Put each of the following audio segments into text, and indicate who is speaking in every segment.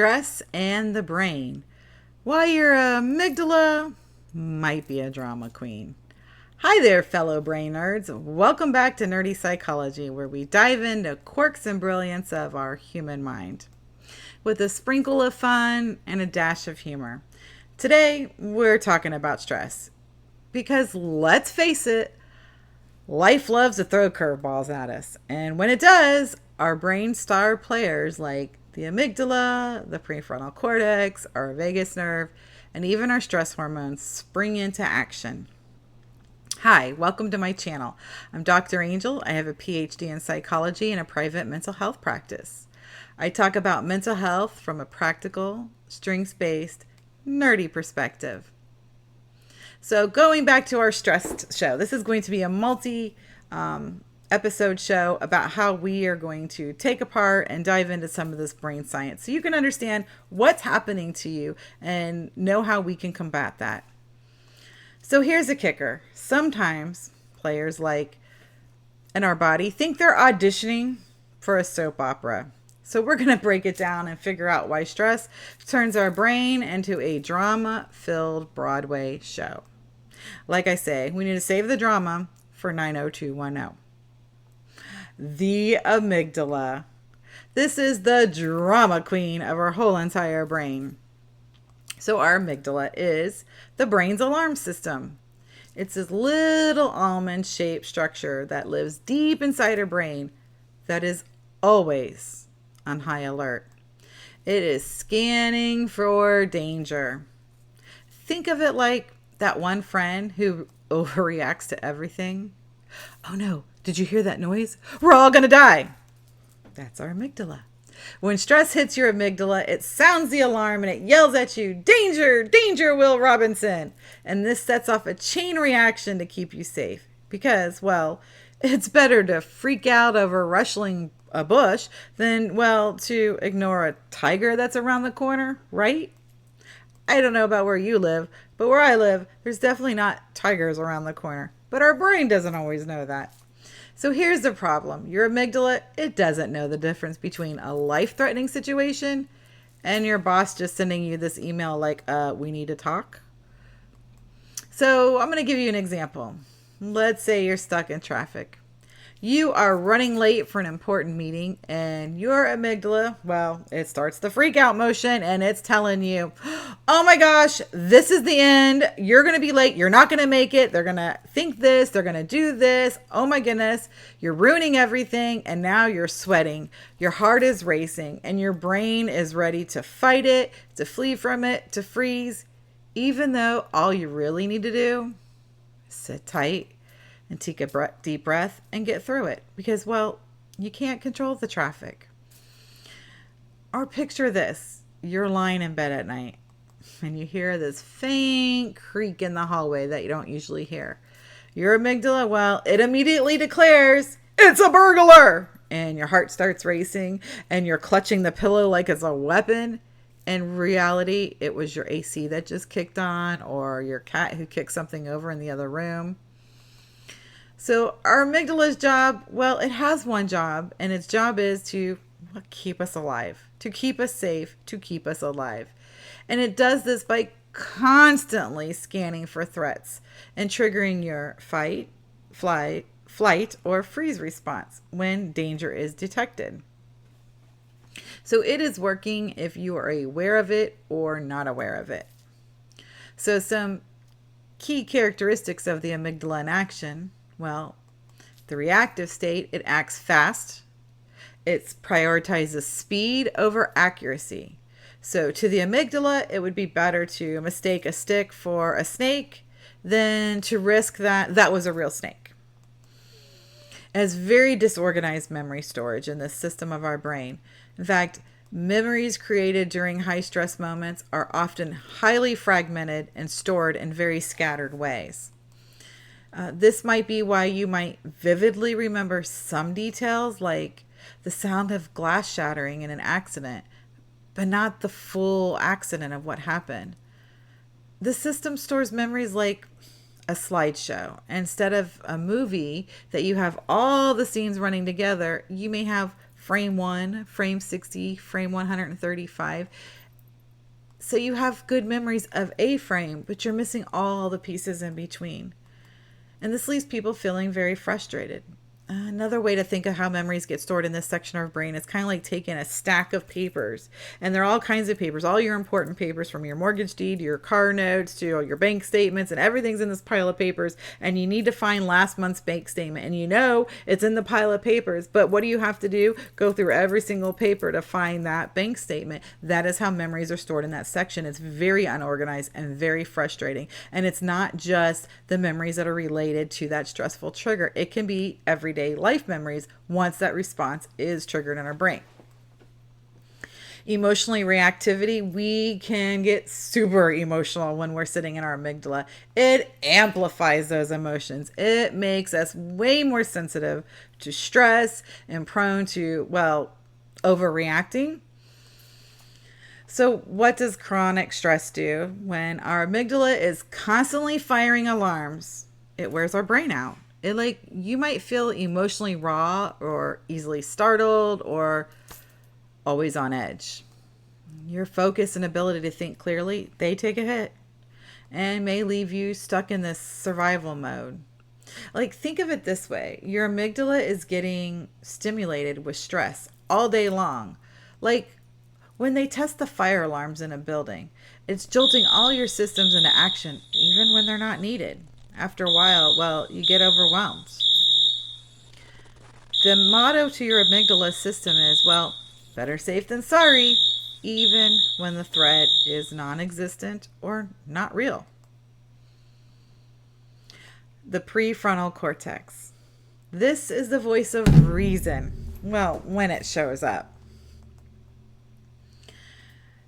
Speaker 1: stress and the brain. Why your amygdala might be a drama queen. Hi there, fellow brain nerds. Welcome back to Nerdy Psychology, where we dive into quirks and brilliance of our human mind with a sprinkle of fun and a dash of humor. Today, we're talking about stress. Because let's face it, life loves to throw curveballs at us. And when it does, our brain star players like the amygdala, the prefrontal cortex, our vagus nerve, and even our stress hormones spring into action. Hi, welcome to my channel. I'm Dr. Angel. I have a PhD in psychology and a private mental health practice. I talk about mental health from a practical, strengths-based, nerdy perspective. So going back to our stress show, this is going to be a multi-episode show about how we are going to take apart and dive into some of this brain science so you can understand what's happening to you and know how we can combat that. So here's a kicker. Sometimes players in our body think they're auditioning for a soap opera. So we're going to break it down and figure out why stress turns our brain into a drama-filled Broadway show. Like I say, we need to save the drama for 90210. The amygdala. This is the drama queen of our whole entire brain. So our amygdala is the brain's alarm system. It's this little almond-shaped structure that lives deep inside our brain that is always on high alert. It is scanning for danger. Think of it like that one friend who overreacts to everything. Oh no, did you hear that noise? We're all gonna die. That's our amygdala. When stress hits your amygdala, it sounds the alarm and it yells at you, danger, danger, Will Robinson. And this sets off a chain reaction to keep you safe. Because, well, it's better to freak out over rustling a bush than, well, to ignore a tiger that's around the corner, right? I don't know about where you live, but where I live, there's definitely not tigers around the corner. But our brain doesn't always know that. So here's the problem. Your amygdala, it doesn't know the difference between a life-threatening situation and your boss just sending you this email like, we need to talk. So I'm going to give you an example. Let's say you're stuck in traffic. You are running late for an important meeting and your amygdala, well, it starts the freak out motion and it's telling you, oh my gosh, this is the end. You're going to be late. You're not going to make it. They're going to think this. They're going to do this. Oh my goodness. You're ruining everything. And now you're sweating. Your heart is racing and your brain is ready to fight it, to flee from it, to freeze, even though all you really need to do is sit tight and take a deep breath and get through it because, well, you can't control the traffic. Or picture this. You're lying in bed at night and you hear this faint creak in the hallway that you don't usually hear. Your amygdala, well, it immediately declares, it's a burglar! And your heart starts racing and you're clutching the pillow like it's a weapon. In reality, it was your AC that just kicked on or your cat who kicked something over in the other room. So our amygdala's job, well, it has one job, and its job is to keep us alive, to keep us safe, to keep us alive. And it does this by constantly scanning for threats and triggering your fight, flight, or freeze response when danger is detected. So it is working if you are aware of it or not aware of it. So some key characteristics of the amygdala in action. Well, the reactive state, it acts fast. It prioritizes speed over accuracy. So to the amygdala, it would be better to mistake a stick for a snake than to risk that was a real snake. It has very disorganized memory storage in this system of our brain. In fact, memories created during high stress moments are often highly fragmented and stored in very scattered ways. This might be why you might vividly remember some details like the sound of glass shattering in an accident, but not the full accident of what happened. The system stores memories like a slideshow. Instead of a movie that you have all the scenes running together, you may have frame 1, frame 60, frame 135. So you have good memories of a frame, but you're missing all the pieces in between. And this leaves people feeling very frustrated. Another way to think of how memories get stored in this section of our brain is kind of like taking a stack of papers. And there are all kinds of papers, all your important papers, from your mortgage deed, your car notes, to your bank statements, and everything's in this pile of papers. And you need to find last month's bank statement. And you know it's in the pile of papers. But what do you have to do? Go through every single paper to find that bank statement. That is how memories are stored in that section. It's very unorganized and very frustrating. And it's not just the memories that are related to that stressful trigger. It can be everyday life memories once that response is triggered in our brain. Emotionally reactivity, we can get super emotional when we're sitting in our amygdala. It amplifies those emotions. It makes us way more sensitive to stress and prone to, well, overreacting. So what does chronic stress do? When our amygdala is constantly firing alarms, it wears our brain out. You might feel emotionally raw or easily startled or always on edge. Your focus and ability to think clearly, they take a hit and may leave you stuck in this survival mode. Think of it this way. Your amygdala is getting stimulated with stress all day long. When they test the fire alarms in a building, it's jolting all your systems into action, even when they're not needed. After a while, you get overwhelmed. The motto to your amygdala system is, better safe than sorry, even when the threat is non-existent or not real. The prefrontal cortex. This is the voice of reason. When it shows up.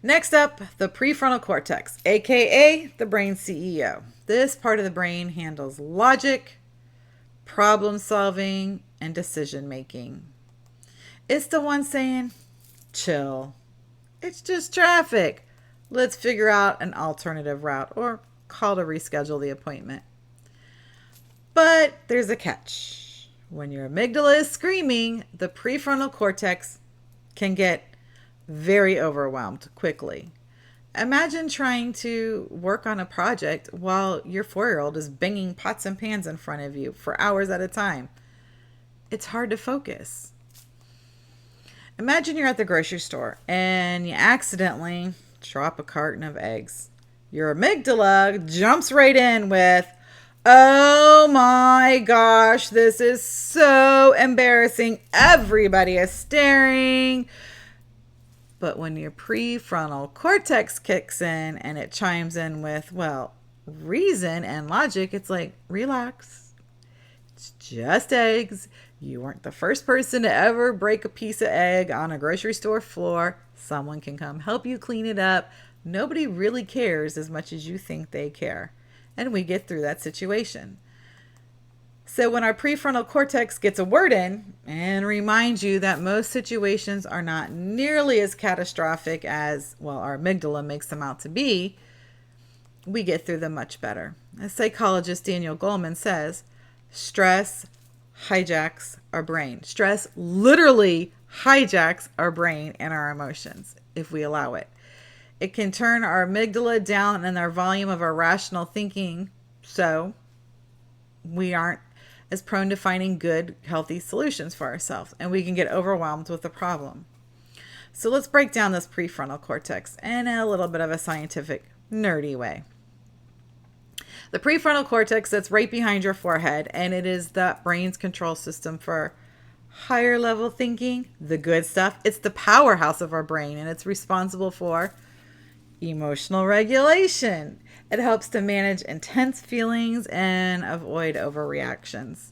Speaker 1: Next up, the prefrontal cortex, aka the brain CEO. This part of the brain handles logic, problem solving, and decision making. It's the one saying, chill. It's just traffic. Let's figure out an alternative route or call to reschedule the appointment. But there's a catch. When your amygdala is screaming, the prefrontal cortex can get very overwhelmed quickly. Imagine trying to work on a project while your 4-year-old is banging pots and pans in front of you for hours at a time. It's hard to focus. Imagine you're at the grocery store and you accidentally drop a carton of eggs. Your amygdala jumps right in with, oh my gosh, this is so embarrassing. Everybody is staring. But when your prefrontal cortex kicks in and it chimes in with, reason and logic, it's like, relax. It's just eggs. You weren't the first person to ever break a piece of egg on a grocery store floor. Someone can come help you clean it up. Nobody really cares as much as you think they care. And we get through that situation. So when our prefrontal cortex gets a word in and reminds you that most situations are not nearly as catastrophic as, our amygdala makes them out to be, we get through them much better. As psychologist Daniel Goleman says, stress hijacks our brain. Stress literally hijacks our brain and our emotions if we allow it. It can turn our amygdala down and our volume of our rational thinking, so we aren't as prone to finding good, healthy solutions for ourselves, and we can get overwhelmed with the problem. So let's break down this prefrontal cortex in a little bit of a scientific, nerdy way. The prefrontal cortex sits right behind your forehead, and it is the brain's control system for higher level thinking, the good stuff. It's the powerhouse of our brain, and it's responsible for emotional regulation. It helps to manage intense feelings and avoid overreactions.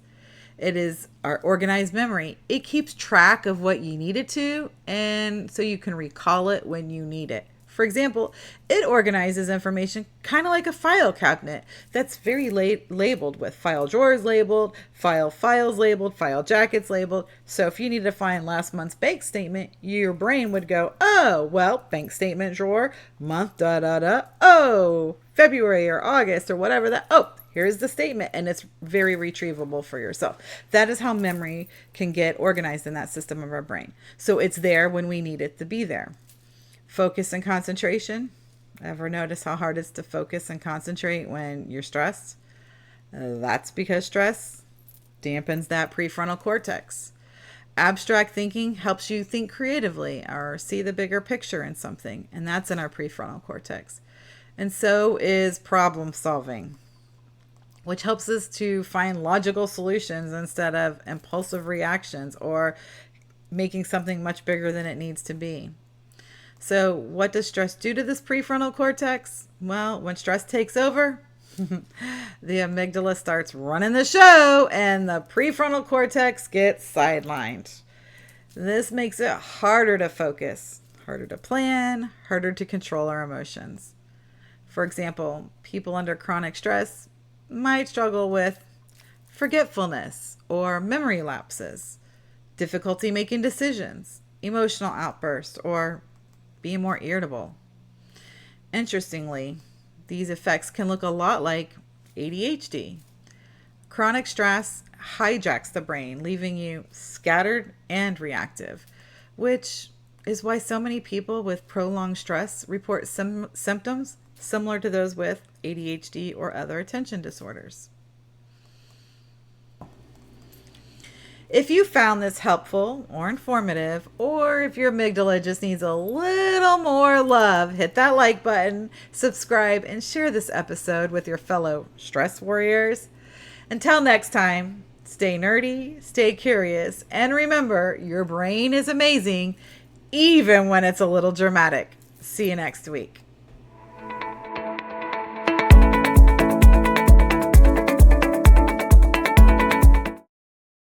Speaker 1: It is our organized memory. It keeps track of what you need it to, and so you can recall it when you need it. For example, it organizes information kind of like a file cabinet that's very labeled, with file drawers labeled, files labeled, file jackets labeled. So if you need to find last month's bank statement, your brain would go, bank statement drawer, month, February or August or whatever that. Oh, Here's the statement, and it's very retrievable for yourself. That is how memory can get organized in that system of our brain. So it's there when we need it to be there. Focus and concentration. Ever notice how hard it's to focus and concentrate when you're stressed? That's because stress dampens that prefrontal cortex. Abstract thinking helps you think creatively or see the bigger picture in something, and that's in our prefrontal cortex. And so is problem solving, which helps us to find logical solutions instead of impulsive reactions or making something much bigger than it needs to be. So what does stress do to this prefrontal cortex? Well, when stress takes over, the amygdala starts running the show and the prefrontal cortex gets sidelined. This makes it harder to focus, harder to plan, harder to control our emotions. For example, people under chronic stress might struggle with forgetfulness or memory lapses, difficulty making decisions, emotional outbursts, or being more irritable. Interestingly, these effects can look a lot like ADHD. Chronic stress hijacks the brain, leaving you scattered and reactive, which is why so many people with prolonged stress report some symptoms similar to those with ADHD or other attention disorders. If you found this helpful or informative, or if your amygdala just needs a little more love, hit that like button, subscribe, and share this episode with your fellow stress warriors. Until next time, stay nerdy, stay curious, and remember, your brain is amazing, even when it's a little dramatic. See you next week.